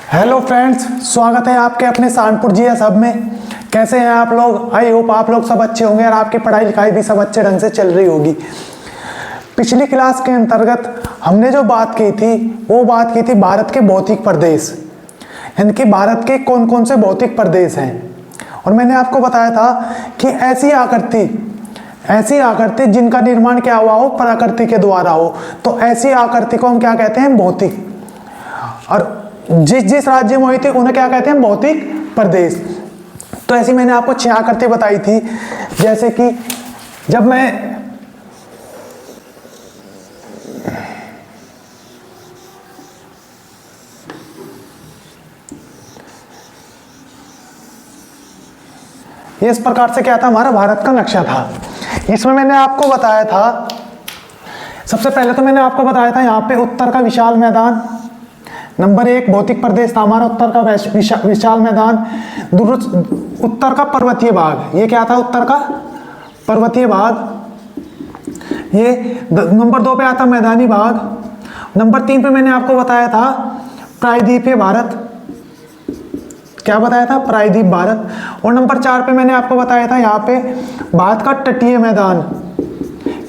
Hello friends, स्वागत है आपके अपने सहारनपुर जीएस हब में। कैसे हैं आप लोग? आई होप आप लोग सब अच्छे होंगे और आपकी पढ़ाई लिखाई भी सब अच्छे ढंग से चल रही होगी। पिछली क्लास के अंतर्गत हमने जो बात की थी वो बात की थी भारत के भौतिक प्रदेश, यानी कि भारत के कौन कौन से भौतिक प्रदेश हैं। और मैंने आपको बताया था कि ऐसी आकृति जिनका निर्माण क्या हुआ हो, प्रकृति के द्वारा हो, तो ऐसी आकृति को हम क्या कहते हैं? भौतिक। और जिस जिस राज्य में हुई थी उन्हें क्या कहते हैं? भौतिक प्रदेश। तो ऐसी मैंने आपको 6 आकृति बताई थी। जैसे कि जब मैं ये इस प्रकार से क्या था, हमारा भारत का नक्शा था। इसमें मैंने आपको बताया था, सबसे पहले तो मैंने आपको बताया था यहाँ पे उत्तर का विशाल मैदान, नंबर 1 भौतिक प्रदेश था हमारा उत्तर का विशाल मैदान। उत्तर का पर्वतीय भाग, ये क्या था? उत्तर का पर्वतीय भाग। ये नंबर 2 पे आता मैदानी भाग। नंबर 3 पे मैंने आपको बताया था प्रायद्वीपीय भारत। क्या बताया था? प्रायद्वीप भारत। और नंबर 4 पे मैंने आपको बताया था यहाँ पे भारत का तटीय मैदान,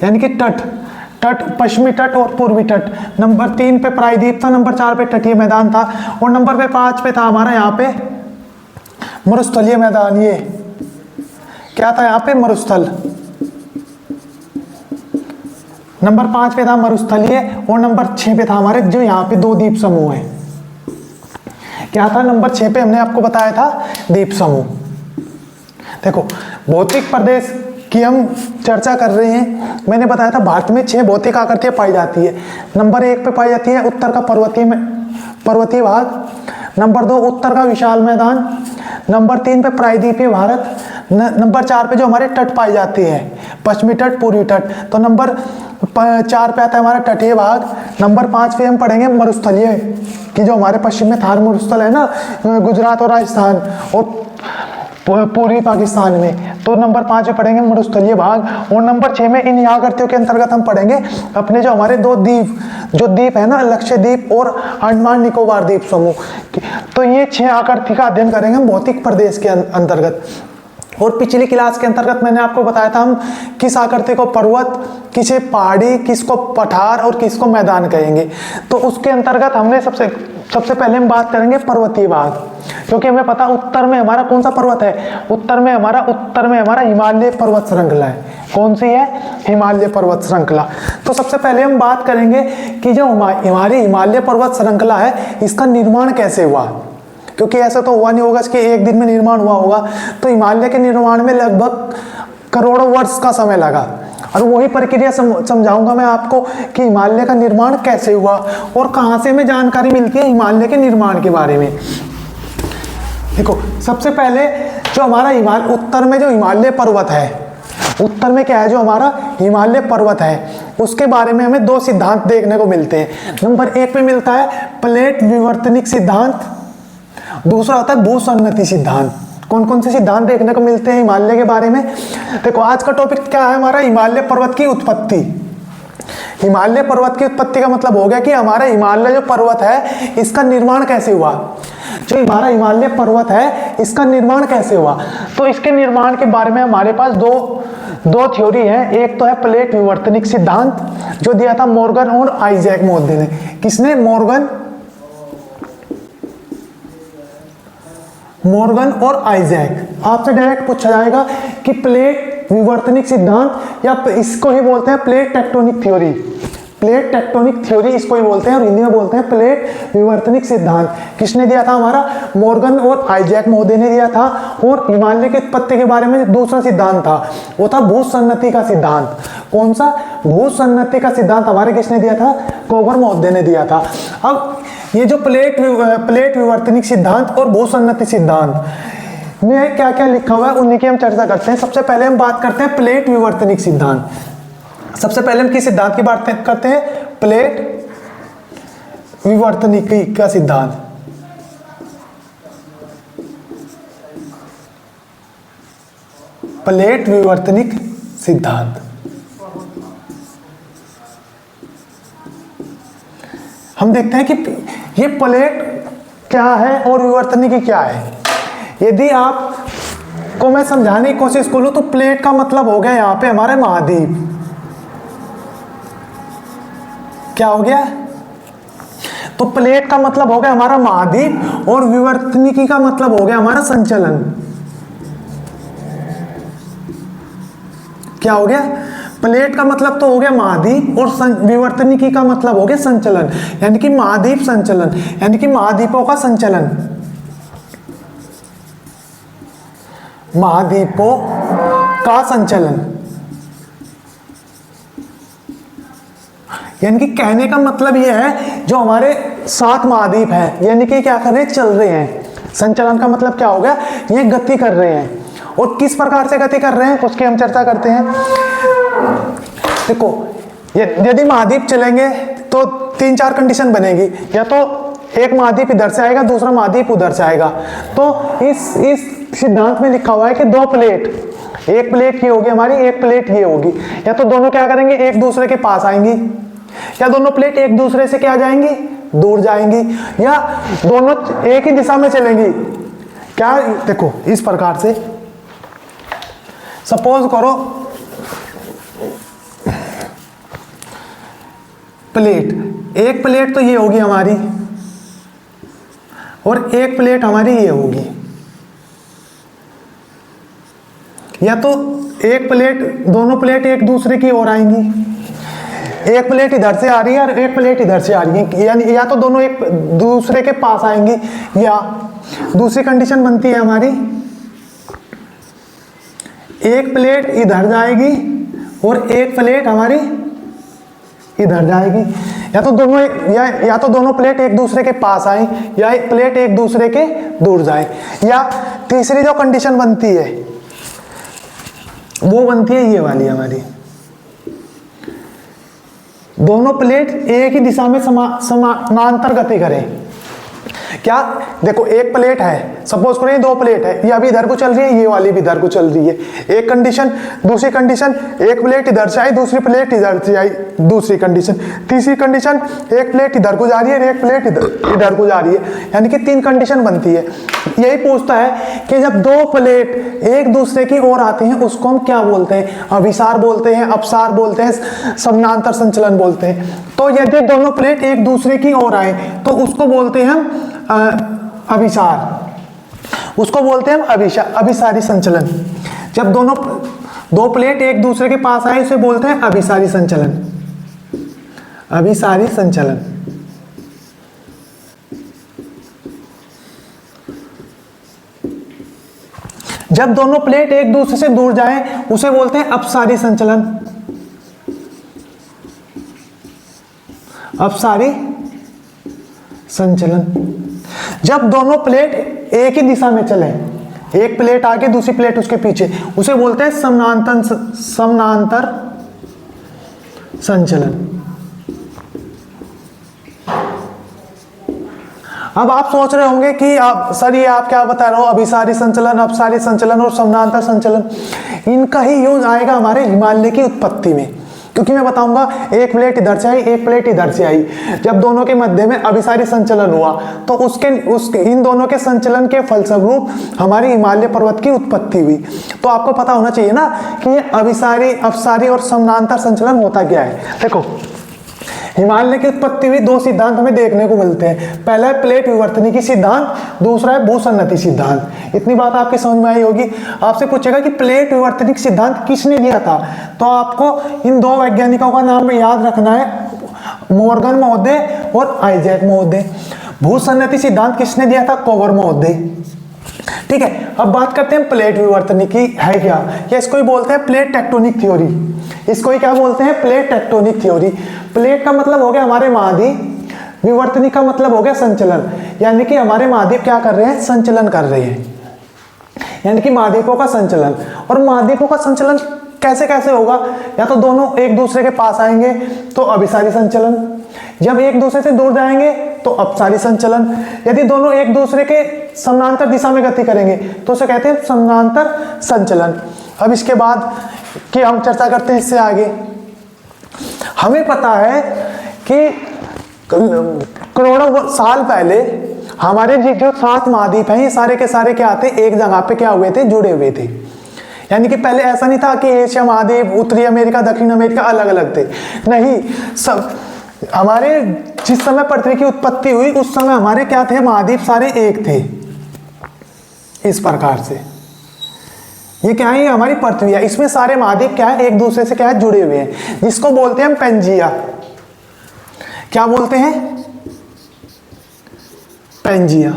यानी कि तट, पश्चिमी तट और पूर्वी तट। नंबर 3 पे प्रायद्वीप था, नंबर 4 पे तटीय मैदान था, और नंबर 5 पे था हमारा यहाँ पे मरुस्थलीय मैदान। ये क्या था यहाँ पे? मरुस्थल। नंबर 5 पे था मरुस्थलीय, और नंबर 6 पे था हमारे जो यहाँ पे 2 द्वीप समूह है। क्या था? नंबर 6 पे हमने आपको बताया था द्वीप समूह। देखो, भौतिक प्रदेश की हम चर्चा कर रहे हैं। मैंने बताया था भारत में 6 भौतिक आकृतियां पाई जाती है। नंबर 1 पे पाई जाती है उत्तर का पर्वतीय भाग। नंबर 2 उत्तर का विशाल मैदान। नंबर 3 पे प्रायद्वीपीय भारत। नंबर 4 पे जो हमारे तट पाए जाते हैं, पश्चिमी तट, पूर्वी तट। तो नंबर 4 पे आता है हमारा तटीय भाग। नंबर 5 पे हम पढ़ेंगे मरुस्थलीय, कि जो हमारे पश्चिम में थार मरुस्थल है ना, गुजरात और राजस्थान और पूर्वी पाकिस्तान में। तो नंबर 5 में पढ़ेंगे मरुस्थलीय भाग। और नंबर 6 में इन आकृतियों के अंतर्गत हम पढ़ेंगे अपने जो हमारे 2 द्वीप है ना, लक्षद्वीप और अंडमान निकोबार द्वीप समूह। तो ये 6 आकृति का अध्ययन करेंगे हम भौतिक प्रदेश के अंतर्गत। और पिछली क्लास के अंतर्गत मैंने आपको बताया था हम किस आकृति को पर्वत, किसे पहाड़ी, किसको पठार और किसको मैदान कहेंगे। तो उसके अंतर्गत हमने सबसे पहले हम बात करेंगे पर्वतीय भाग, क्योंकि हमें पता उत्तर में हमारा कौन सा पर्वत है? उत्तर में हमारा हिमालय पर्वत श्रृंखला है। कौन सी है? हिमालय पर्वत श्रृंखला। तो सबसे पहले हम बात करेंगे कि जो हमारी हिमालय पर्वत श्रृंखला है, इसका निर्माण कैसे हुआ, क्योंकि ऐसा तो हुआ नहीं होगा कि एक दिन में निर्माण हुआ होगा। तो हिमालय के निर्माण में लगभग करोड़ों वर्ष का समय लगा, और वही प्रक्रिया समझाऊंगा मैं आपको कि हिमालय का निर्माण कैसे हुआ और कहां से हमें जानकारी मिलती है हिमालय के निर्माण के बारे में। देखो, सबसे पहले जो हमारा उत्तर में जो हिमालय पर्वत है, उत्तर में क्या है? जो हमारा हिमालय पर्वत है, उसके बारे में हमें 2 सिद्धांत देखने को मिलते हैं। नंबर 1 पे मिलता है प्लेट विवर्तनिक सिद्धांत, दूसरा होता है भूसन्नति सिद्धांत। कौन कौन से सिद्धांत देखने को मिलते हैं हिमालय के बारे में? देखो, आज का टॉपिक क्या है हमारा? हिमालय पर्वत की उत्पत्ति। हिमालय पर्वत की उत्पत्ति का मतलब हो गया कि हमारा हिमालय जो पर्वत है, इसका निर्माण कैसे हुआ। जो हमारा हिमालय पर्वत है, इसका निर्माण कैसे हुआ। तो इसके निर्माण के बारे में हमारे पास दो थ्योरी है। एक तो है प्लेट विवर्तनिक सिद्धांत, जो दिया था मॉर्गन और आइजैक मोदी ने। किसने? मॉर्गन और आइजैक। आपसे डायरेक्ट पूछा जाएगा कि प्लेट विवर्तनिक सिद्धांत, या इसको ही बोलते हैं plate tectonic theory. Plate tectonic theory इसको ही बोलते हैं, और हिंदी में बोलते हैं प्लेट विवर्तनिक सिद्धांत। किसने दिया था? हमारा मॉर्गन और आइजैक मोदी ने दिया था। और हिमालय की उत्पत्ति के बारे में दूसरा सिद्धांत था, वो था भूसन्नति का सिद्धांत। कौन सा? भूसन्नति का सिद्धांत हमारे किसने दिया था? कोबर मोदी ने दिया था। अब ये जो प्लेट विवर्तनिक सिद्धांत और भूसन्नति सिद्धांत में क्या क्या लिखा हुआ है, उन्हीं की हम चर्चा करते हैं। सबसे पहले हम बात करते हैं प्लेट विवर्तनिक सिद्धांत। सबसे पहले हम किस सिद्धांत की बात करते हैं? प्लेट विवर्तनिक का सिद्धांत। प्लेट विवर्तनिक सिद्धांत। हम देखते हैं कि ये प्लेट क्या है और विवर्तनिकी क्या है। यदि आप को मैं समझाने की कोशिश करूं तो प्लेट का मतलब हो गया यहाँ पे हमारे महाद्वीप। क्या हो गया? तो प्लेट का मतलब हो गया हमारा महाद्वीप और विवर्तनिकी का मतलब हो गया हमारा संचलन। क्या हो गया? प्लेट का मतलब तो हो गया महाद्वीप और विवर्तनिकी का मतलब हो गया संचलन, यानी कि महाद्वीप संचलन, यानी कि महाद्वीपों का संचलन, महाद्वीपों का संचलन। यानी कि कहने का मतलब यह है जो हमारे 7 महाद्वीप है, यानी कि क्या कर रहे हैं, चल रहे हैं। संचलन का मतलब क्या हो गया, ये गति कर रहे हैं। और किस प्रकार से गति कर रहे हैं उसकी हम चर्चा करते हैं। देखो यदि महाद्वीप चलेंगे तो 3-4 कंडीशन बनेगी, या तो एक महाद्वीप इधर से आएगा, दूसरा महाद्वीप उधर से आएगा। तो इस सिद्धांत में लिखा हुआ है कि 2 प्लेट, एक प्लेट ये होगी हमारी, एक प्लेट ये होगी, या तो दोनों क्या करेंगे, एक दूसरे के पास आएंगी, या दोनों प्लेट एक दूसरे से क्या जाएंगी, दूर जाएंगी, या दोनों एक ही दिशा में चलेंगी। क्या? देखो इस प्रकार से सपोज करो प्लेट, एक प्लेट तो ये होगी हमारी और एक प्लेट हमारी ये होगी, या तो एक प्लेट, दोनों प्लेट एक दूसरे की ओर आएंगी, एक प्लेट इधर से आ रही है और एक प्लेट इधर से आ रही है, यानी या तो दोनों एक दूसरे के पास आएंगी, या दूसरी कंडीशन बनती है हमारी एक प्लेट इधर जाएगी और एक प्लेट हमारी इधर जाएगी, या तो दोनों या तो दोनों प्लेट एक दूसरे के पास आए, या एक प्लेट एक दूसरे के दूर जाए, या तीसरी जो कंडीशन बनती है वो बनती है ये वाली हमारी, दोनों प्लेट एक ही दिशा में समानांतर गति करें। क्या? देखो एक प्लेट है, सपोज करो ये 2 प्लेट है, ये अभी इधर को चल रही है, ये वाली भी इधर को चल रही है, एक कंडीशन। दूसरी कंडीशन, एक प्लेट इधर से आई, दूसरी प्लेट इधर से आई, दूसरी कंडीशन। तीसरी कंडीशन, एक प्लेट इधर को जा रही है, एक प्लेट इधर को जा रही है, यानी कि 3 कंडीशन बनती है। यही पूछता है कि जब 2 प्लेट एक दूसरे की ओर आती हैं उसको हम क्या बोलते हैं? अभिसार बोलते हैं, अपसार बोलते हैं, समानांतर संचलन बोलते हैं। तो यदि दोनों प्लेट एक दूसरे की ओर आए तो उसको बोलते हैं हम अभिसार, उसको बोलते हैं हम अभिसारी संचलन। जब दोनों 2 प्लेट एक दूसरे के पास आए उसे बोलते हैं अभिसारी संचलन, अभिसारी संचलन। जब दोनों प्लेट एक दूसरे से दूर जाएं उसे बोलते हैं अपसारी संचलन, अपसारी संचलन। जब दोनों प्लेट एक ही दिशा में चले, एक प्लेट आगे दूसरी प्लेट उसके पीछे, उसे बोलते हैं समानांतर संचलन। अब आप सोच रहे होंगे कि सर ये आप क्या बता रहे हो, अभिसारी संचलन, अपसारी संचलन और समानांतर संचलन, इनका ही यूज आएगा हमारे हिमालय की उत्पत्ति में, क्योंकि मैं बताऊंगा एक प्लेट इधर से आई, एक प्लेट इधर से आई, जब दोनों के मध्य में अभिसारी संचलन हुआ तो इन दोनों के संचलन के फलस्वरूप हमारी हिमालय पर्वत की उत्पत्ति हुई। तो आपको पता होना चाहिए ना कि ये अभिसारी, अपसारी और समानांतर संचलन होता क्या है। देखो हिमालय की उत्पत्ति हुई, 2 सिद्धांत हमें देखने को मिलते हैं। पहला है प्लेट विवर्तनिकी सिद्धांत, दूसरा है भूसन्नति सिद्धांत। इतनी बात आपकी समझ में आई होगी। आपसे पूछेगा कि प्लेट विवर्तनिक सिद्धांत किसने दिया था, तो आपको इन 2 वैज्ञानिकों का नाम याद रखना है, मॉर्गन महोदय और आइजैक महोदय। भूसन्नति सिद्धांत किसने दिया था, कोवर महोदय। ठीक है, अब बात करते हैं प्लेट विवर्तनिकी है क्या, या इसको ही बोलते हैं प्लेट टेक्टोनिक थ्योरी। इसको ही क्या बोलते हैं, प्लेट टेक्टोनिक थ्योरी। प्लेट का मतलब हो गया हमारे महाद्वीप, विवर्तनिक का मतलब हो गया संचलन, यानी कि हमारे महाद्वीप क्या कर रहे हैं, संचलन कर रहे हैं, यानी कि महाद्वीपों का संचलन। और महाद्वीपों का संचलन कैसे कैसे होगा, या तो दोनों एक दूसरे के पास आएंगे तो अभिसारी संचलन, जब एक दूसरे से दूर जाएंगे तो अपसारी संचलन, यदि दोनों एक दूसरे के समानांतर दिशा में गति करेंगे तो उसे कहते हैं समानांतर संचलन। अब इसके बाद कि हम चर्चा करते हैं इससे आगे। हमें पता है कि करोड़ों साल पहले हमारे जो 7 महाद्वीप हैं ये सारे के सारे क्या थे, एक जगह पे क्या हुए थे, जुड़े हुए थे। यानी कि पहले ऐसा नहीं था कि एशिया महाद्वीप, उत्तरी अमेरिका, दक्षिण अमेरिका अलग अलग थे, नहीं, सब हमारे जिस समय पृथ्वी की उत्पत्ति हुई उस समय हमारे क्या थे, महाद्वीप सारे एक थे। इस प्रकार से ये क्या है, ये हमारी पृथ्वी है, इसमें सारे महाद्वीप क्या है, एक दूसरे से क्या है, जुड़े हुए हैं, जिसको बोलते हैं हम पेंजिया। क्या बोलते हैं, पेंजिया।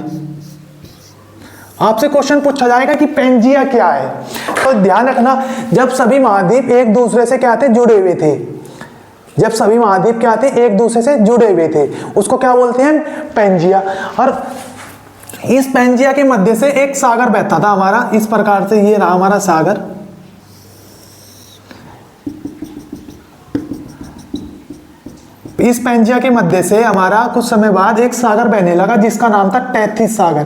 आपसे क्वेश्चन पूछा जाएगा कि पेंजिया क्या है, तो ध्यान रखना, जब सभी महाद्वीप एक दूसरे से क्या थे, जुड़े हुए थे, जब सभी महाद्वीप क्या थे, एक दूसरे से जुड़े हुए थे, उसको क्या बोलते हैं, पेंजिया। और इस पेंजिया के मध्य से एक सागर बहता था हमारा, इस प्रकार से ये रहा हमारा सागर। इस पेंजिया के मध्य से हमारा कुछ समय बाद एक सागर बहने लगा जिसका नाम था टेथिस सागर।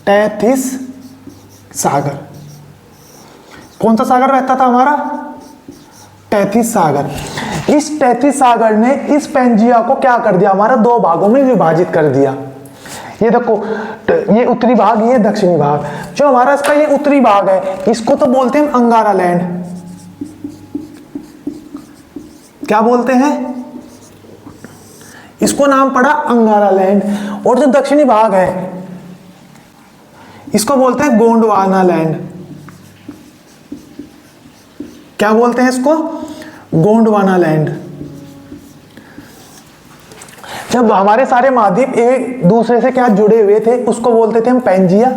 टेथिस सागर। कौन सा सागर बहता था हमारा, टेथिस सागर। इस टेथिस सागर ने इस पेंजिया को क्या कर दिया, हमारा 2 भागों में विभाजित कर दिया। ये देखो, ये उत्तरी भाग, ये दक्षिणी भाग। जो हमारा इसका ये उत्तरी भाग है, इसको तो बोलते हैं अंगारा लैंड। क्या बोलते हैं, इसको नाम पड़ा अंगारा लैंड। और जो दक्षिणी भाग है इसको बोलते हैं गोंडवाना लैंड। क्या बोलते हैं इसको, गोंडवाना लैंड। जब हमारे सारे महाद्वीप एक दूसरे से क्या जुड़े हुए थे उसको बोलते थे हम पेंजिया।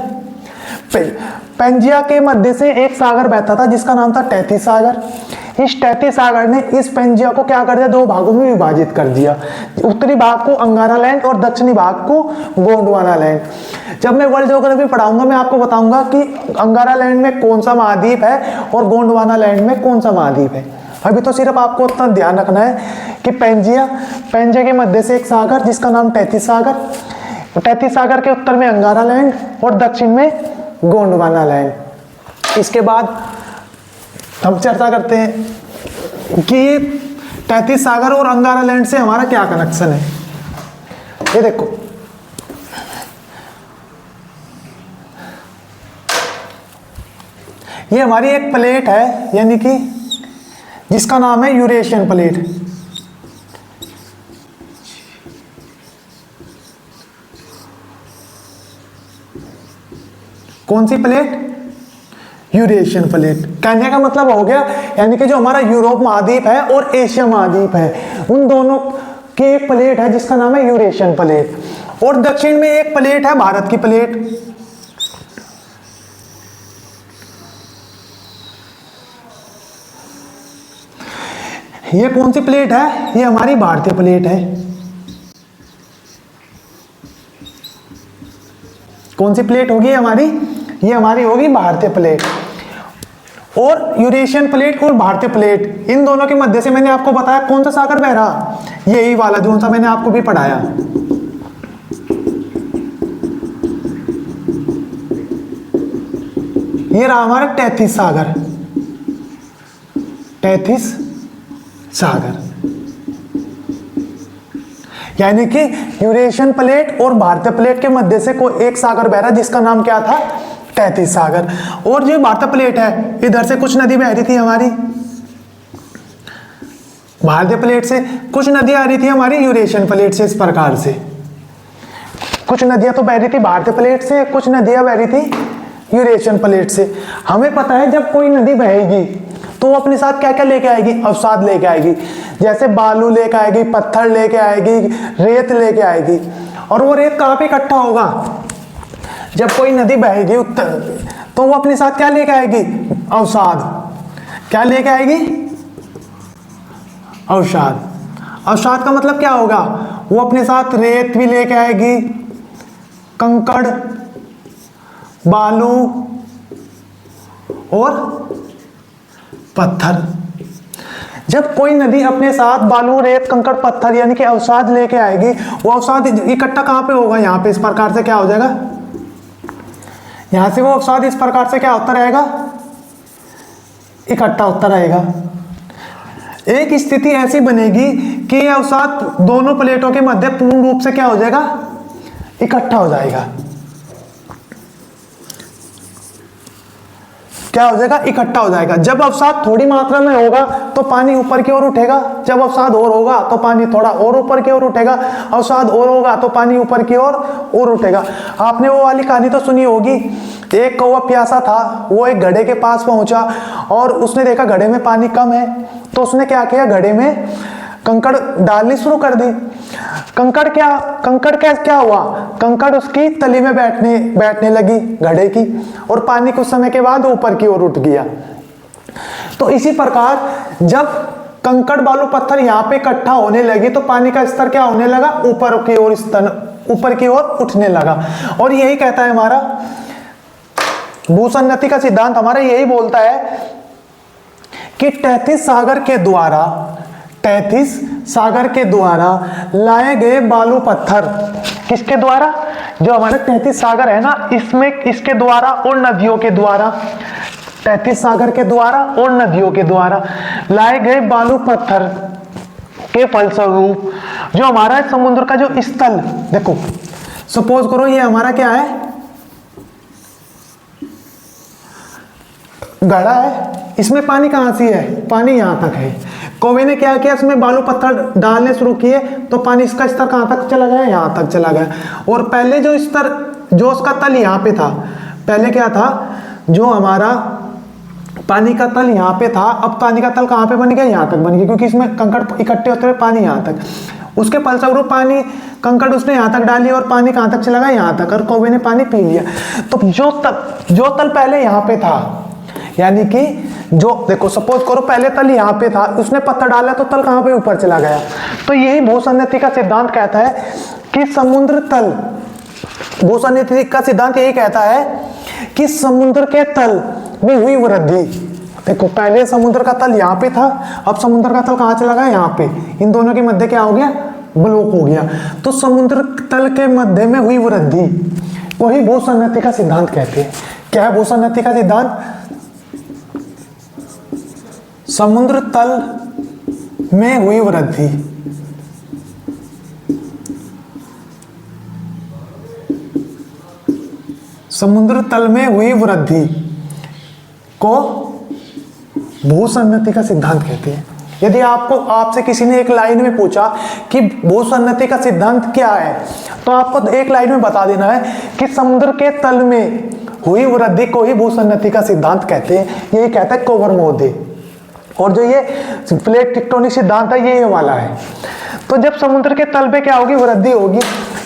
पेंजिया के मध्य से एक सागर बहता था जिसका नाम था टेथिस सागर। इस टेथिस सागर ने इस पेंजिया को क्या कर दिया, 2 भागों में विभाजित कर दिया। उत्तरी भाग को अंगारा लैंड और दक्षिणी भाग को गोंडवाना लैंड। जब मैं वर्ल्ड ज्योग्राफी पढ़ाऊंगा मैं आपको बताऊंगा कि अंगारा लैंड में कौन सा महाद्वीप है और गोंडवाना लैंड में कौन सा महाद्वीप है। अभी तो सिर्फ आपको उतना ध्यान रखना है कि पेंजिया के मध्य से एक सागर जिसका नाम टेथिस सागर। टेथिस सागर के उत्तर में अंगारा लैंड और दक्षिण में गोंडवाना लैंड। इसके बाद हम चर्चा करते हैं कि टेथिस सागर और अंगारा लैंड से हमारा क्या कनेक्शन है। ये देखो, ये हमारी एक प्लेट है, यानी कि जिसका नाम है यूरेशियन प्लेट। कौन सी प्लेट, यूरेशियन प्लेट। कहने का मतलब हो गया, यानी कि जो हमारा यूरोप महाद्वीप है और एशिया महाद्वीप है उन दोनों की एक प्लेट है जिसका नाम है यूरेशियन प्लेट। और दक्षिण में एक प्लेट है भारत की प्लेट। ये कौन सी प्लेट है, ये हमारी भारतीय प्लेट है। कौन सी प्लेट होगी हमारी, ये हमारी होगी भारतीय प्लेट। और यूरेशियन प्लेट और भारतीय प्लेट, इन दोनों के मध्य से मैंने आपको बताया कौन सा सागर बह रहा, यही वाला जो सा मैंने आपको भी पढ़ाया। ये रहा हमारा टेथिस सागर। टेथिस सागर यानी कि यूरेशियन प्लेट और भारतीय प्लेट के मध्य से कोई एक सागर बह रहा जिसका नाम क्या था, टेथिस सागर। और जो भारतीय प्लेट है, इधर से कुछ नदी बह रही थी हमारी भारतीय प्लेट से, कुछ नदियां आ रही थी हमारी यूरेशियन प्लेट से। इस प्रकार से कुछ नदियां तो बह रही थी भारतीय प्लेट से, कुछ नदियां बह रही थी यूरेशियन प्लेट से। हमें पता है जब कोई नदी बहेगी तो वो अपने साथ क्या क्या लेके आएगी, अवसाद लेके आएगी। जैसे बालू लेके आएगी, पत्थर लेके आएगी, रेत लेके आएगी। और वो रेत कहाँ पे इकट्ठा होगा, जब कोई नदी बहेगी उत्तर, तो वो अपने साथ क्या लेके आएगी, अवसाद। क्या लेके आएगी, अवसाद। अवसाद का मतलब क्या होगा, वो अपने साथ रेत भी लेके आएगी, कंकड़, बालू और पत्थर। जब कोई नदी अपने साथ बालू, रेत, कंकड़, पत्थर यानी कि अवसाद लेके आएगी, वो अवसाद इकट्ठा कहाँ पे होगा, यहाँ पे। इस प्रकार से क्या हो जाएगा, यहाँ से वो अवसाद इस प्रकार से क्या होता रहेगा, इकट्ठा होता रहेगा। एक स्थिति ऐसी बनेगी कि यह अवसाद दोनों प्लेटों के मध्य पूर्ण रूप से क्या हो जाएगा, इकट्ठा हो जाएगा। क्या हो जाएगा, इकट्ठा हो जाएगा। जब अवसाद थोड़ी मात्रा में होगा तो पानी ऊपर की ओर उठेगा, जब अवसाद और होगा तो पानी थोड़ा और ऊपर की ओर उठेगा, अवसाद और होगा तो पानी ऊपर की ओर और उठेगा। आपने वो वाली कहानी तो सुनी होगी, एक कौवा प्यासा था, वो एक घड़े के पास पहुंचा और उसने देखा घड़े में पानी कम है, तो उसने क्या किया, घड़े में कंकड़ डालनी शुरू कर दी। कंकड़ क्या हुआ, कंकड़ उसकी तली में बैठने लगी घड़े की, और पानी कुछ समय के बाद ऊपर की ओर उठ गया। तो इसी प्रकार जब कंकड़ बालू पत्थर यहाँ पे इकट्ठा होने लगी तो पानी का स्तर क्या होने लगा, ऊपर की ओर उठने लगा। और यही कहता है हमारा भूसन्नति का सिद्धांत, हमारा यही बोलता है कि 33 सागर के द्वारा लाए गए बालू पत्थर, किसके द्वारा, जो हमारे 33 सागर है ना, इसमें इसके द्वारा और नदियों के द्वारा, 33 सागर के द्वारा और नदियों के द्वारा लाए गए बालू पत्थर के फलस्वरूप जो हमारा समुद्र का जो स्थल, देखो सपोज करो ये हमारा क्या है, घड़ा है, इसमें पानी कहां से है, पानी यहां तक है। कौवे ने क्या किया, इसमें बालू पत्थर डालने शुरू किए तो पानी इसका स्तर कहां तक चला गया, यहां तक चला गया। और पहले जो स्तर, जो उसका तल यहां पे था, पहले क्या था, जो हमारा पानी का तल यहाँ पे था, अब पानी का तल कहाँ पे बन गया, यहाँ तक बन गया, क्योंकि इसमें कंकड़ इकट्ठे होते हुए पानी यहाँ तक, उसके फलस्वरूप पानी कंकड़ उसने यहाँ तक डाली और पानी कहाँ तक चला गया, यहाँ तक, और कौवे ने पानी पी लिया। तो जो तल पहले यहाँ पे था, यानी कि जो देखो सपोज करो पहले तल यहाँ पे था, उसने पत्थर डाला तो तल कहाँ पे, ऊपर चला गया। तो यही भूसन्नति का सिद्धांत कहता है कि समुद्र तल, भूसन्नति का सिद्धांत यही कहता है कि समुद्र के तल में हुई वृद्धि, देखो पहले समुद्र का तल यहाँ पे था, अब समुद्र का तल कहाँ चला गया, यहाँ पे, इन दोनों के मध्य क्या हो गया, ब्लॉक हो गया। तो समुद्र तल के मध्य में हुई वृद्धि को ही भूसन्नति का सिद्धांत कहते हैं। क्या है भूसन्नति का सिद्धांत, समुद्र तल में हुई वृद्धि, समुद्र तल में हुई वृद्धि को भूसन्नति का सिद्धांत कहते हैं। यदि आपसे किसी ने एक लाइन में पूछा कि भूसन्नति का सिद्धांत क्या है, तो आपको एक लाइन में बता देना है कि समुद्र के तल में हुई वृद्धि को ही भूसन्नति का सिद्धांत कहते हैं। यही कहता है कोवरमोदे। और जो ये प्लेट टेक्टोनिक सिद्धांत है ये वाला है। तो जब समुद्र के तल पे क्या होगी, वृद्धि होगी,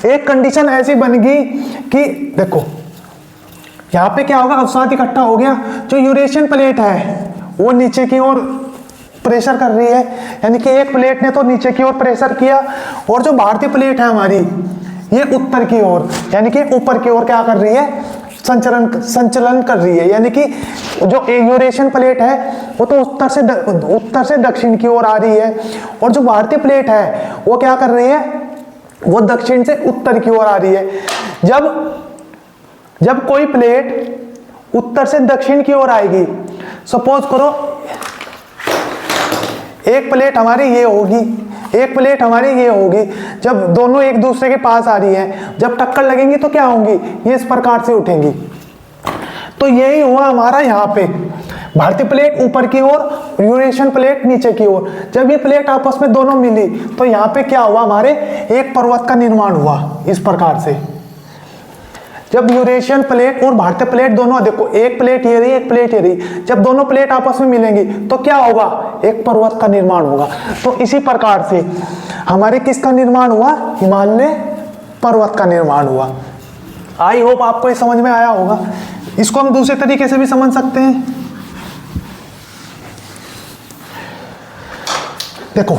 एक कंडीशन ऐसी बनेगी कि देखो यहाँ पे क्या होगा, अवसाद इकट्ठा हो गया, जो यूरेशियन प्लेट है वो नीचे की ओर प्रेशर कर रही है, यानी कि एक प्लेट ने तो नीचे की ओर प्रेशर किया, और जो भारतीय प्लेट है हमारी ये उत्तर की ओर, यानी कि ऊपर की ओर क्या कर रही है, संचलन कर रही है। यानी कि जो यूरेशियन प्लेट है वो तो उत्तर से दक्षिण की ओर आ रही है, और जो भारतीय प्लेट है वो क्या कर रही है, वो दक्षिण से उत्तर की ओर आ रही है। जब कोई प्लेट उत्तर से दक्षिण की ओर आएगी, सपोज करो एक प्लेट हमारी ये होगी, एक प्लेट हमारी ये होगी, जब दोनों एक दूसरे के पास आ रही हैं, जब टक्कर लगेंगी तो क्या होंगी, ये इस प्रकार से उठेंगी। तो यही हुआ हमारा यहाँ पे, भारतीय प्लेट ऊपर की ओर, यूरेशियन प्लेट नीचे की ओर। जब ये प्लेट आपस में दोनों मिली तो यहाँ पे क्या हुआ, हमारे एक पर्वत का निर्माण हुआ इस प्रकार से। जब यूरेशियन प्लेट और भारतीय प्लेट दोनों, देखो एक प्लेट ये रही, एक प्लेट ये रही, जब दोनों प्लेट आपस में मिलेंगी तो क्या होगा, एक पर्वत का निर्माण होगा। तो इसी प्रकार से हमारे किसका निर्माण हुआ, हिमालय पर्वत का निर्माण हुआ। आई होप आपको ये समझ में आया होगा। इसको हम दूसरे तरीके से भी समझ सकते हैं। देखो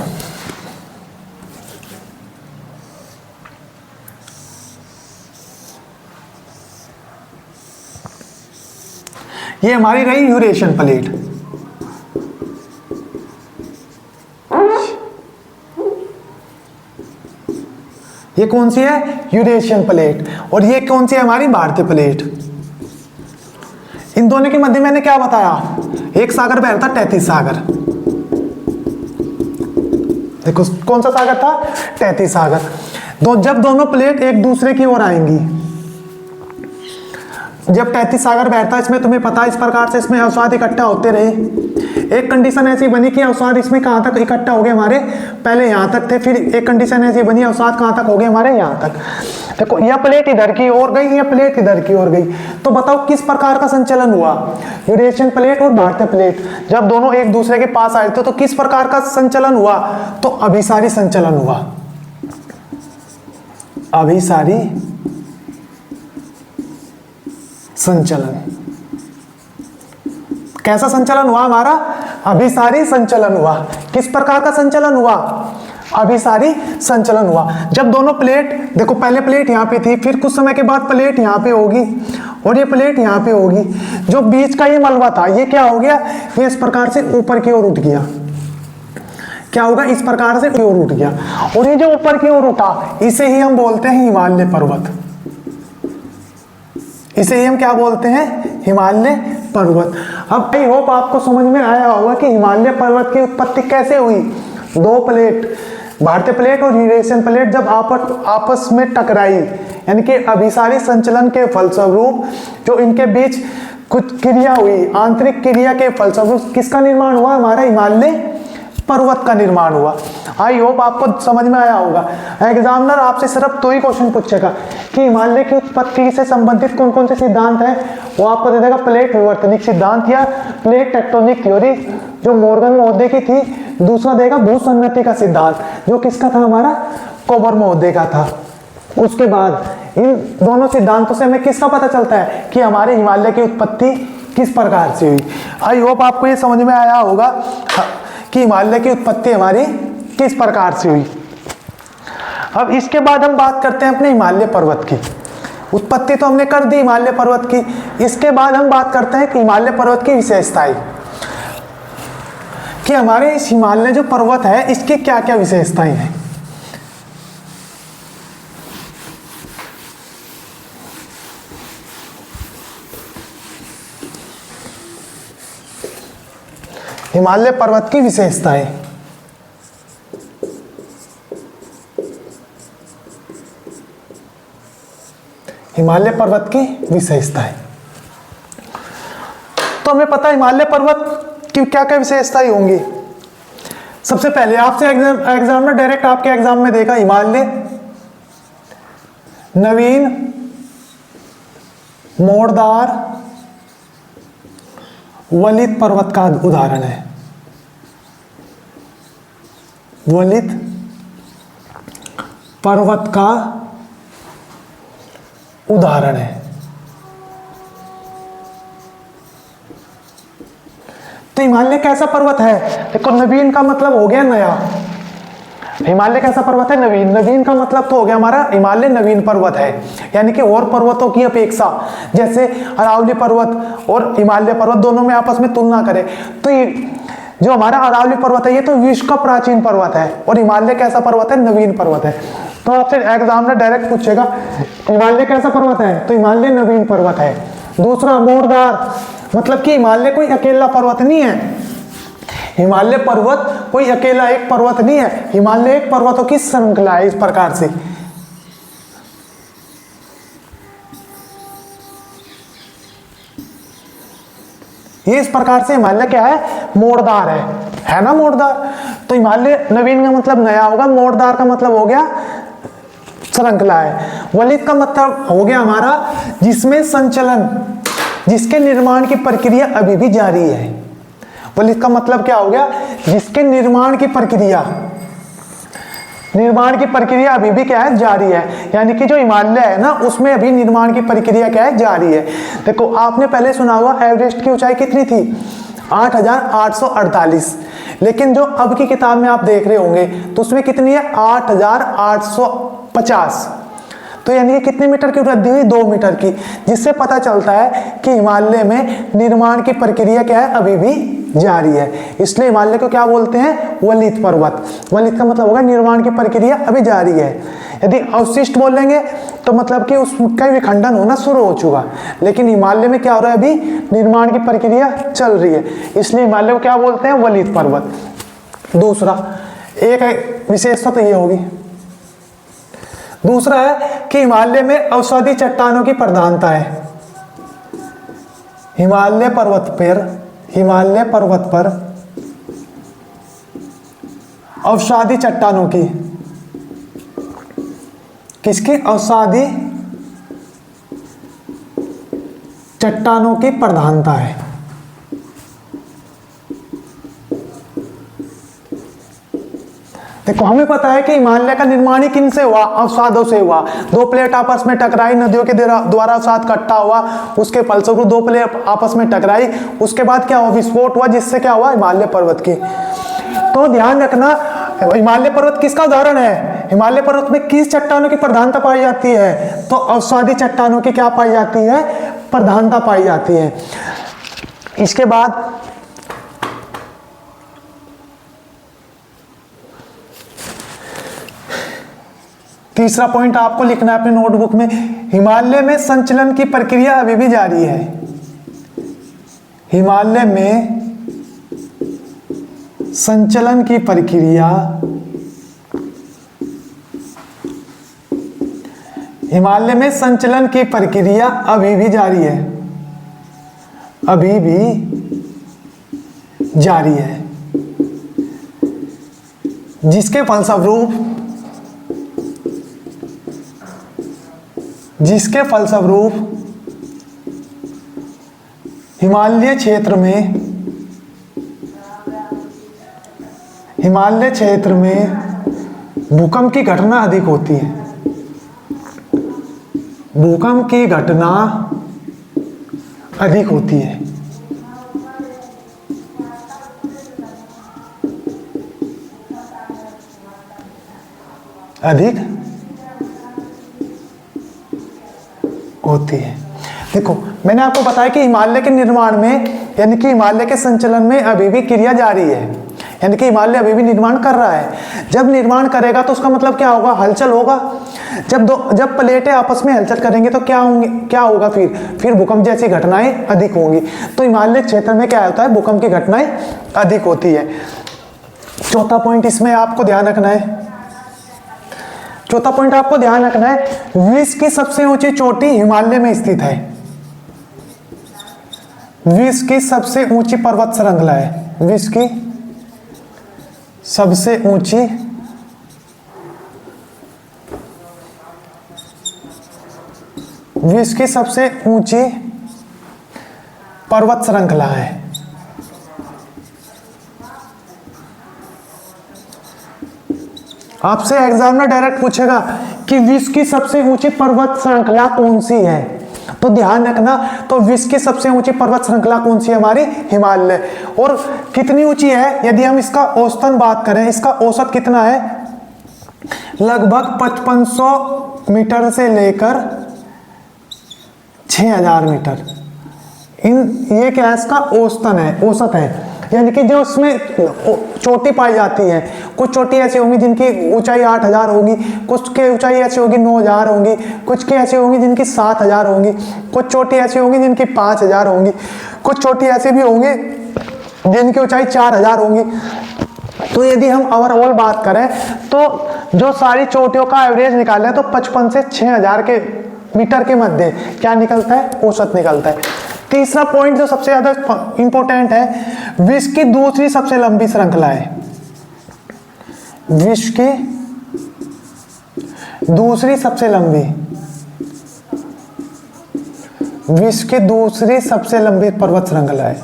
ये हमारी रही यूरेशियन प्लेट, ये कौन सी है, यूरेशियन प्लेट, और ये कौन सी है, हमारी भारतीय प्लेट। इन दोनों के मध्य मैंने क्या बताया, एक सागर बह रहा था, 33 सागर, देखो कौन सा सागर था, तैतीस सागर। जब दोनों प्लेट एक दूसरे की ओर आएंगी, जब 33 सागर बैठता है इसमें, तुम्हें पता है इस प्रकार से इसमें अवसाद इकट्ठा होते रहे। एक कंडीशन ऐसी बनी कि अवसाद इसमें कहाँ तक इकट्ठा हो गए हमारे, पहले यहाँ तक थे, फिर एक कंडीशन ऐसी बनी अवसाद कहाँ तक हो गए हमारे, यहाँ तक। देखो यह प्लेट इधर की ओर गई, यह प्लेट इधर की ओर गई, तो बताओ किस प्रकार का संचलन हुआ। यूरेशियन प्लेट और भारतीय प्लेट जब दोनों एक दूसरे के पास आए थे तो किस प्रकार का संचलन हुआ, तो अभिसारी संचलन हुआ। अभिसारी संचलन। कैसा संचलन हुआ हमारा, अभिसारी संचलन हुआ। किस प्रकार का संचलन हुआ, अभिसारी संचलन हुआ। जब दोनों प्लेट, देखो पहले प्लेट यहाँ पे थी, फिर कुछ समय के बाद प्लेट यहाँ पे होगी और ये प्लेट यहाँ पे होगी। जो बीच का ये मलबा था ये क्या हो गया, ये इस प्रकार से ऊपर की ओर उठ गया। क्या होगा, इस प्रकार से ऊपर उठ गया, और ये जो ऊपर की ओर उठा इसे ही हम बोलते हैं हिमालय पर्वत। इसे ही हम क्या बोलते हैं, हिमालय पर्वत। अब आई होप आपको समझ में आया होगा कि हिमालय पर्वत की उत्पत्ति कैसे हुई। दो प्लेट, भारतीय प्लेट और यूरेशियन प्लेट जब आपस में टकराई, यानी कि अभिसारी संचलन के फलस्वरूप जो इनके बीच कुछ क्रिया हुई, आंतरिक क्रिया के फलस्वरूप किसका निर्माण हुआ, हमारा हिमालय पर्वत का निर्माण हुआ। आई होप आपको समझ में आया होगा। एग्जामिनर आपसे सिर्फ दो ही क्वेश्चन पूछेगा कि हिमालय की उत्पत्ति से संबंधित कौन कौन से सिद्धांत हैं, वो आपको दे देगा प्लेट विवर्तनिक सिद्धांत या प्लेट टेक्टोनिक थ्योरी जो मॉर्गन महोदय की थी। दूसरा देगा भूसंगति का सिद्धांत जो किसका था, हमारा कोबर महोदय का था। उसके बाद इन दोनों सिद्धांतों से हमें किसका पता चलता है कि हमारे हिमालय की उत्पत्ति किस प्रकार से हुई। आई होप आपको ये समझ में आया होगा कि हिमालय की उत्पत्ति हमारी किस प्रकार से हुई। अब इसके बाद हम बात करते हैं अपने हिमालय पर्वत की। उत्पत्ति तो हमने कर दी हिमालय पर्वत की, इसके बाद हम बात करते हैं कि हिमालय पर्वत की विशेषताएं, कि हमारे इस हिमालय जो पर्वत है इसकी क्या क्या विशेषताएं हैं। हिमालय पर्वत की विशेषताएं, हिमालय पर्वत की विशेषताएं। तो हमें पता है हिमालय पर्वत की क्या क्या विशेषताएं होंगी। सबसे पहले आपसे एग्जामिनर डायरेक्ट आपके एग्जाम में देगा हिमालय नवीन, मोड़दार, वलित पर्वत का उदाहरण है। वलित पर्वत का उदाहरण है। तो हिमालय कैसा पर्वत है, देखो नवीन का मतलब हो गया नया। हिमालय कैसा पर्वत है, नवीन। नवीन का मतलब तो हो गया हमारा हिमालय नवीन पर्वत है, यानी कि और पर्वतों की अपेक्षा, जैसे अरावली पर्वत और हिमालय पर्वत दोनों में आपस में तुलना करें तो ये जो हमारा अरावली पर्वत है ये तो विश्व का प्राचीन पर्वत है, और हिमालय कैसा पर्वत है, नवीन पर्वत है। तो आपसे एग्जामिनर डायरेक्ट पूछेगा हिमालय कैसा पर्वत है, तो हिमालय नवीन पर्वत है। दूसरा मोड़दार, मतलब कि हिमालय कोई अकेला पर्वत नहीं है। हिमालय पर्वत कोई अकेला एक पर्वत नहीं है, हिमालय एक पर्वतों की श्रृंखला है। इस प्रकार से ये इस प्रकार से हिमालय क्या है, मोड़दार है ना, मोड़दार। तो हिमालय नवीन का मतलब नया होगा, मोड़दार का मतलब हो गया श्रृंखला है। वलित का मतलब हो गया हमारा जिसमें संचलन, जिसके निर्माण की प्रक्रिया अभी भी जारी है। वलित का मतलब क्या हो गया, जिसके निर्माण की प्रक्रिया अभी भी क्या है, जारी है। यानी कि जो हिमालय है ना उसमें अभी निर्माण की प्रक्रिया क्या है, जारी है। देखो आपने पहले सुना होगा एवरेस्ट की ऊंचाई कितनी थी, 8,848, लेकिन जो अब की किताब में आप देख रहे होंगे तो उसमें कितनी है, 8,850। तो यानी कि कितने मीटर की वृद्धि हुई, 2 मीटर की, जिससे पता चलता है कि हिमालय में निर्माण की प्रक्रिया क्या है, अभी भी जारी है। इसलिए हिमालय को क्या बोलते हैं, वलित पर्वत। वलित का मतलब होगा निर्माण की प्रक्रिया अभी जारी है। यदि अवशिष्ट बोलेंगे तो मतलब कि उसका विखंडन होना शुरू हो चुका, लेकिन हिमालय में क्या हो रहा है, अभी निर्माण की प्रक्रिया चल रही है, इसलिए हिमालय को क्या बोलते हैं, वलित पर्वत। दूसरा एक विशेषता तो ये होगी। दूसरा है कि हिमालय में औषधि चट्टानों की प्रधानता है। हिमालय पर्वत पर औषधि चट्टानों की, किसकी? औषधि चट्टानों की प्रधानता है। देखो हमें पता है कि हिमालय का निर्माण ही किन से हुआ? अवसादों से हुआ। दो प्लेट आपस में टकराई, नदियों के द्वारा अवसाद इकट्ठा हुआ, उसके फलस्वरूप दो प्लेट आपस में टकराई, उसके बाद क्या हुआ? विस्फोट हुआ, जिससे क्या हुआ? हिमालय पर्वत की। तो ध्यान रखना, हिमालय पर्वत किसका उदाहरण है? हिमालय पर्वत में किस चट्टानों की प्रधानता पाई जाती है? तो अवसादी चट्टानों की क्या पाई जाती है? प्रधानता पाई जाती है। इसके बाद तीसरा पॉइंट आपको लिखना है अपने नोटबुक में, हिमालय में संचलन की प्रक्रिया अभी भी जारी है। हिमालय में संचलन की प्रक्रिया, हिमालय में संचलन की प्रक्रिया अभी भी जारी है, अभी भी जारी है, जिसके फलस्वरूप हिमालय क्षेत्र में भूकंप की घटना अधिक होती है। भूकंप की घटना अधिक होती है। अधिक होती है। देखो मैंने आपको बताया कि हिमालय के निर्माण में, यानी कि हिमालय के संचलन में अभी भी क्रिया जारी है, यानी कि हिमालय अभी भी निर्माण कर रहा है। जब निर्माण करेगा तो उसका मतलब क्या होगा? हलचल होगा। जब प्लेटें आपस में हलचल करेंगे तो क्या होगा? फिर भूकंप जैसी घटनाएं अधिक होंगी। तो हिमालय क्षेत्र में क्या होता है? भूकंप की घटनाएं अधिक होती है। चौथा पॉइंट इसमें आपको ध्यान रखना है, विश्व की सबसे ऊंची चोटी हिमालय में स्थित है। विश्व की सबसे ऊंची पर्वत श्रृंखला है। विश्व की सबसे ऊंची पर्वत श्रृंखला है। आपसे एग्जामिनर डायरेक्ट पूछेगा कि विश्व की सबसे ऊंची पर्वत श्रृंखला कौन सी है, तो ध्यान रखना, तो विश्व की सबसे ऊंची पर्वत श्रृंखला कौन सी है? हमारी हिमालय। और कितनी ऊंची है? यदि हम इसका औसतन बात करें, इसका औसत कितना है? लगभग 5500 मीटर से लेकर 6000 मीटर। ये क्या है? इसका औसत है, यानी कि जो उसमें चोटी पाई जाती है, कुछ चोटी ऐसी होंगी जिनकी ऊंचाई 8000 होगी, कुछ की ऊंचाई ऐसी होगी 9000 होंगी, कुछ की ऐसी होंगी जिनकी 7000 होंगी, कुछ चोटी ऐसी होंगी जिनकी 5000 होंगी, कुछ चोटी ऐसी भी होंगी जिनकी ऊंचाई 4000 होंगी। तो यदि हम ओवरऑल बात करें तो जो सारी चोटियों का एवरेज निकालें तो 55 से 6000 के मीटर के मध्य क्या निकलता है? औसत निकलता है। तीसरा पॉइंट जो सबसे ज्यादा इंपॉर्टेंट है, विश्व की दूसरी सबसे लंबी श्रृंखला है। विश्व की दूसरी सबसे लंबी पर्वत श्रृंखला है।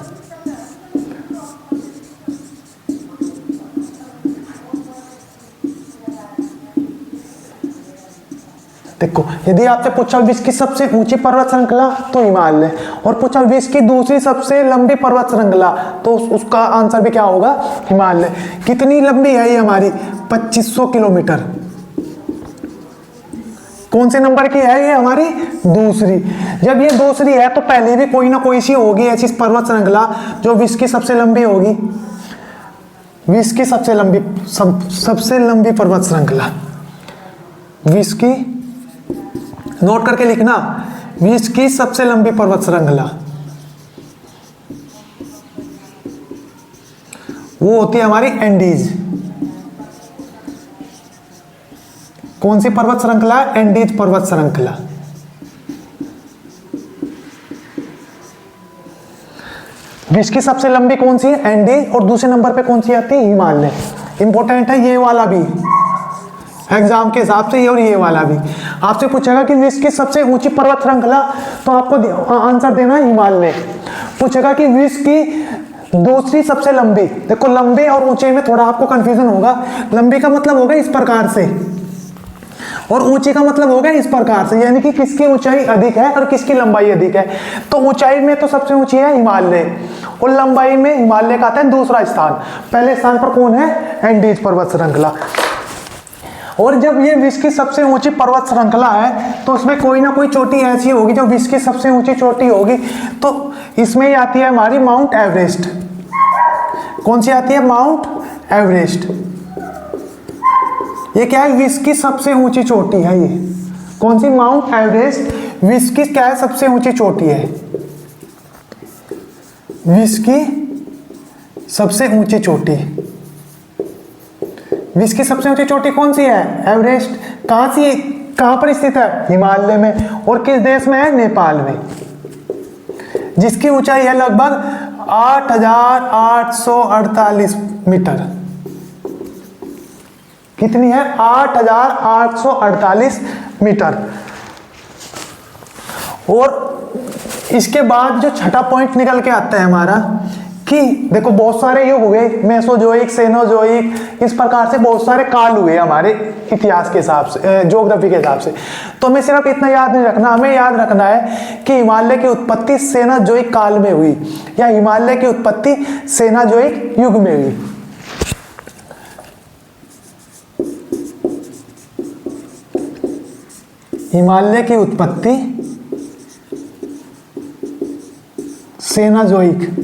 देखो यदि आपसे पूछा विश्व की सबसे ऊंची पर्वत श्रृंखला तो हिमालय, और पूछा विश्व की दूसरी सबसे लंबी पर्वत श्रृंखला तो उसका आंसर भी क्या होगा? हिमालय। कितनी लंबी है ये हमारी? 2500 किलोमीटर। कौन से नंबर की है ये? हमारी दूसरी। जब ये दूसरी है तो पहले भी कोई ना कोई सी होगी ऐसी पर्वत श्रृंखला जो विश्व की सबसे लंबी होगी। विश्व की सबसे लंबी पर्वत श्रृंखला, विश्व की, नोट करके लिखना, विश्व की सबसे लंबी पर्वत श्रृंखला वो होती है हमारी एंडीज। कौन सी पर्वत श्रृंखला? एंडीज पर्वत श्रृंखला। विश्व की सबसे लंबी कौन सी है? एंडीज। और दूसरे नंबर पे कौन सी आती है? हिमालय। इंपॉर्टेंट है ये वाला भी एग्जाम के हिसाब से, ये और ये वाला भी। आपसे पूछेगा कि विश्व की सबसे ऊंची पर्वत श्रृंखला, तो आपको आंसर देना है हिमालय। पूछेगा कि विश्व की दूसरी सबसे लंबी, देखो लंबे और ऊंचे में थोड़ा आपको कंफ्यूजन होगा। लंबी का मतलब होगा इस प्रकार से, और ऊंची का मतलब होगा इस प्रकार से, यानी कि किसकी ऊंचाई अधिक है और किसकी लंबाई अधिक है। तो ऊंचाई में तो सबसे ऊंची है हिमालय, और लंबाई में हिमालय का आता है दूसरा स्थान। पहले स्थान पर कौन है? एंडीज पर्वत श्रृंखला। और जब ये विश्व की सबसे ऊंची पर्वत श्रृंखला है, तो उसमें कोई ना कोई चोटी ऐसी होगी जो विश्व की सबसे ऊंची चोटी होगी। तो इसमें ही आती है हमारी माउंट एवरेस्ट। कौन सी आती है? Mount Everest. ये क्या है? विश्व की सबसे ऊंची चोटी है ये। कौन सी? माउंट एवरेस्ट विश्व की क्या है? सबसे ऊंची चोटी है। विश्व की सबसे ऊंची चोटी। विश्व की सबसे ऊंची चोटी कौन सी है? एवरेस्ट। कहां पर स्थित है? हिमालय में। और किस देश में है? नेपाल में। जिसकी ऊंचाई है लगभग 8,848 मीटर। कितनी है? 8,848 मीटर। और इसके बाद जो छठा पॉइंट निकल के आता है हमारा, कि देखो बहुत सारे युग हुए, मेसोजोइक, सेनोजोइक, इस प्रकार से बहुत सारे काल हुए हमारे इतिहास के हिसाब से, ज्योग्राफी के हिसाब से। तो हमें सिर्फ इतना याद नहीं रखना, हमें याद रखना है कि हिमालय की उत्पत्ति सेनोजोइक काल में हुई, या हिमालय की उत्पत्ति सेनोजोइक युग में हुई। हिमालय की उत्पत्ति सेनोजोइक,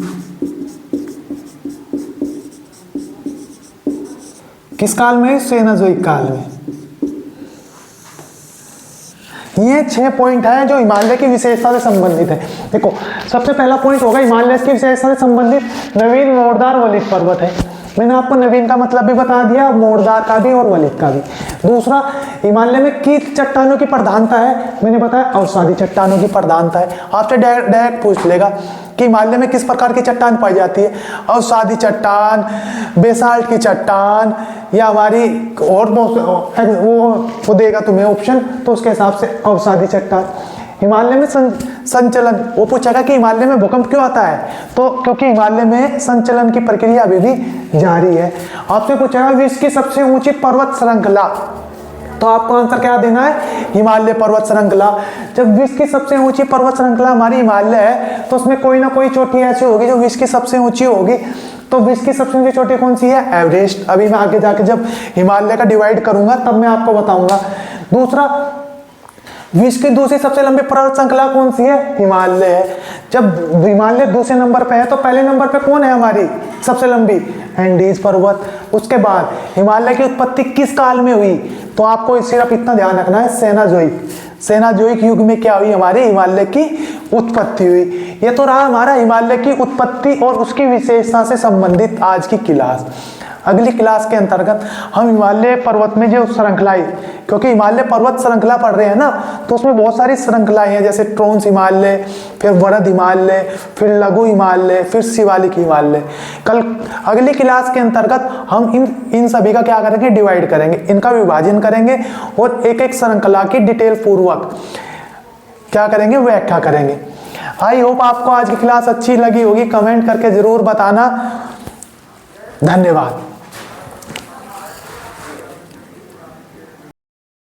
किस काल में? सेनोजोइक काल में। ये 6 पॉइंट है जो हिमालय की विशेषता से संबंधित है। देखो सबसे पहला पॉइंट होगा हिमालय की विशेषता से संबंधित नवीन, मोरदार, वलित पर्वत है। मैंने आपको नवीन का मतलब भी बता दिया, मोरदार का भी और वलित का भी। दूसरा, हिमालय में किस चट्टानों की प्रधानता है? मैंने बताया अवसादी चट्टानों की प्रधानता है। आपसे डायरेक्ट पूछ लेगा कि हिमालय में किस प्रकार की चट्टान पाई जाती है? अवसादी चट्टान, बेसाल्ट की चट्टान, या हमारी और वो देगा तुम्हें ऑप्शन, तो उसके हिसाब से अवसादी चट्टान। हिमालय में संचलन, वो पूछेगा कि हिमालय में भूकंप क्यों आता है? तो क्योंकि हिमालय में संचलन की प्रक्रिया अभी भी जारी है। आपसे पूछेगा विश्व की सबसे ऊंची पर्वत श्रृंखला, तो आपको आंसर क्या देना है? हिमालय पर्वत श्रृंखला। जब विश्व की सबसे ऊंची पर्वत श्रृंखला हमारी हिमालय है, तो उसमें कोई ना कोई चोटी ऐसी होगी जो विश्व की सबसे ऊंची होगी। तो विश्व की सबसे ऊंची चोटी कौन सी है? एवरेस्ट। अभी मैं आगे जाके जब हिमालय का डिवाइड करूंगा तब मैं आपको बताऊंगा। दूसरा, विश्व की दूसरी सबसे लंबी पर्वत श्रृंखला कौन सी है? हिमालय है। जब हिमालय दूसरे नंबर पे है, तो पहले नंबर पे कौन है हमारी सबसे लंबी? एंडीज पर्वत। उसके बाद हिमालय की उत्पत्ति किस काल में हुई? तो आपको सिर्फ इतना ध्यान रखना है, सेनोजोइक। सेनोजोइक युग में क्या हुई? हमारी हिमालय की उत्पत्ति हुई। ये तो रहा हमारा हिमालय की उत्पत्ति और उसकी विशेषता से संबंधित आज की क्लास। अगली क्लास के अंतर्गत हम हिमालय पर्वत में जो श्रृंखलाएं, क्योंकि हिमालय पर्वत श्रृंखला पढ़ रहे हैं ना, तो उसमें बहुत सारी श्रृंखलाएं हैं, जैसे ट्रोंस हिमालय, फिर वरद हिमालय, फिर लघु हिमालय, फिर शिवालिक हिमालय। कल अगली क्लास के अंतर्गत हम इन सभी का क्या करेंगे? डिवाइड करेंगे, इनका विभाजन करेंगे और एक एक श्रृंखला की डिटेल पूर्वक क्या करेंगे? व्याख्या करेंगे। आई होप आपको आज की क्लास अच्छी लगी होगी। कमेंट करके जरूर बताना। धन्यवाद।